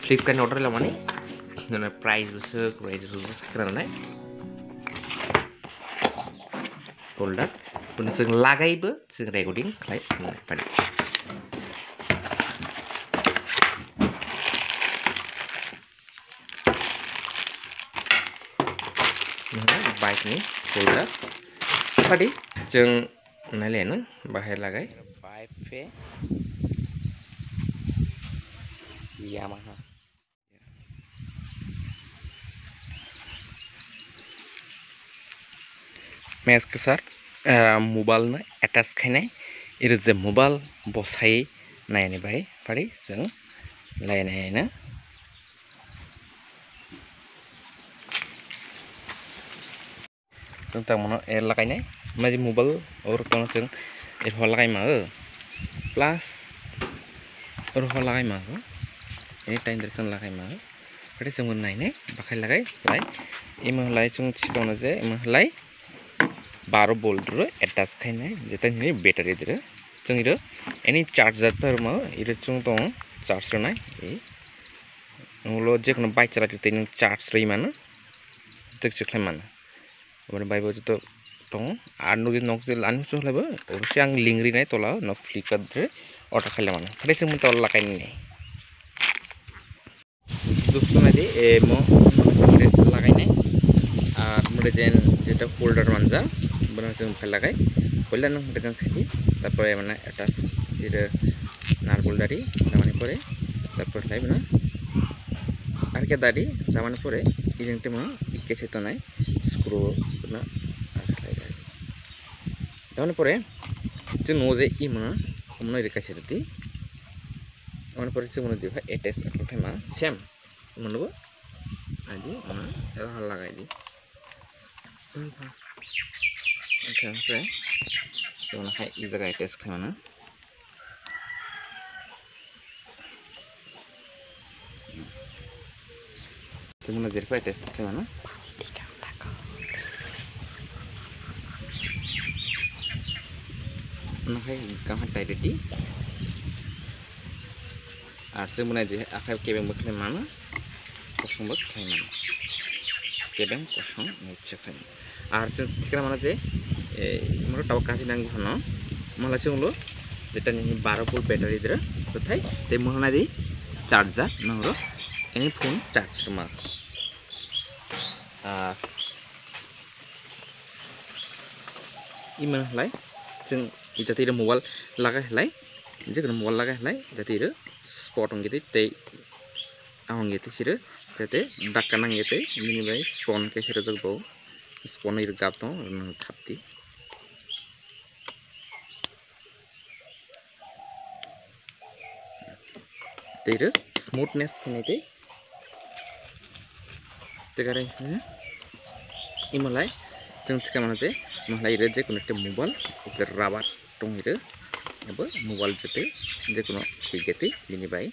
Flipkart order लामाने नोंना price साखिनानै folder पुनः जों लागायबो जों रेकर्डिं खालामबाय बाइक नि folder tadi जों नायलायनो बाहाय लागाय बाइक पे Yamaha मैं इसके साथ मोबाइल में अटैच करने इधर से मोबाइल बसाई नहीं भाई पड़ी जों लायने है ना जों तमनो एर लगायने मैं मोबाइल और कौन जों एर हो लगाय मागो प्लस और हो लगाय मागो एनी टाइम दर्शन लगाय मागो पड़ी जों नायने बाखाय लगाय लाय इमो लाय जों सिगावनो जे इमो लाय 12 volt रो अटैच खायने जेतनि बैटरी दरे जों इरो एनी चार्जर पर म इरो जों तो चार्ज रनाय ए उलो जेखनो बाइक चलाते तेन चार्ज रही मानो तक सिखलाय मानो ओमफ्राय बाइबो तो दं आरो नगे नगे लानसो हलाबो अबसे आं लिंग्रिनाय तला न फ्लिपकार्ट रे अर्डार खालाम मानो फ्राय जों तल लागायने दोस्तों नायदि ए म लागायने आर मरे जेन जेटा फोल्डर मानजा बना जों फैलागाय पहला नों जों खाथि तारपरे माने अटैच इरो नारबल दारी तामाने परे तारपर लाय बना आर के दारी तामाने परे इजोंते म इके सेतनाय स्क्रू बना आखलाय दारी तामाने परे जों नजे इमा हमनो रेखा सेरति तामाने परे जों जे अटैच खालामथाय मा सेम मनबो आदि मा राहा लागायदि ओमफ्राय जोंहाय इ जायगा अटैच खालामनो जोंना जेरैबो अटैच खालामनो उनावहाय गाहाय डाइरेक्टलि आरो जों बुंनाय जे आखाइ केबेंबो खालामनो कसंबो खालामनो केबें कसं निचे खालामनो आरो जों थिखा माने जे मोर टाव काजि नांगौ हनो मला जोंलो जेटानि 12 volt बैटरी दरे तथाय ते महना दि चार्जर नहरो एनी फोन चार्ज मा इमन हलाय जों इजाते इरो मोबाइल लागाय हलाय जेखनो मोबाइल लागाय हलाय जाते इरो स्पट अंगेते ते आंगेते सिरो जाते दाक्का नांगेते मिनि बाय स्पन के सिरो जगबो स्पन इरो गाबतो न थापति तेरे स्मूथनेस फैनायते तेगारे इमलाय जों थिका माने जे महलाय इरो जेखुनु ते मोबाइल ओके राबार दं इरो एबो मोबाइल जते जेखुनु सिगेते बिनि बाय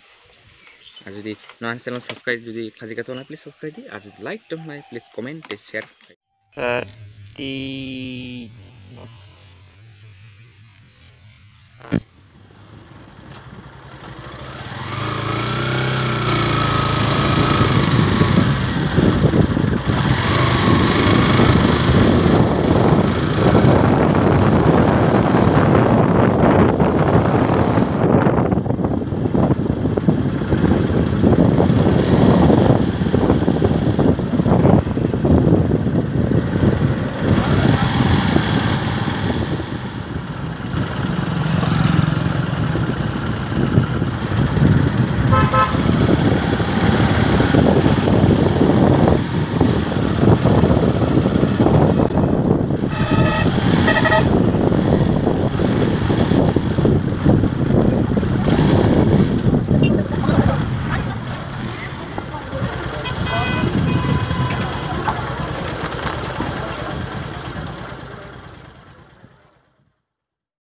आरो जुदि नन चैनल सब्सक्राइब जुदि खाजिगाथना प्लिज सब्सक्राइब दि आरो लाइक दं प्लिज कमेंट शेयर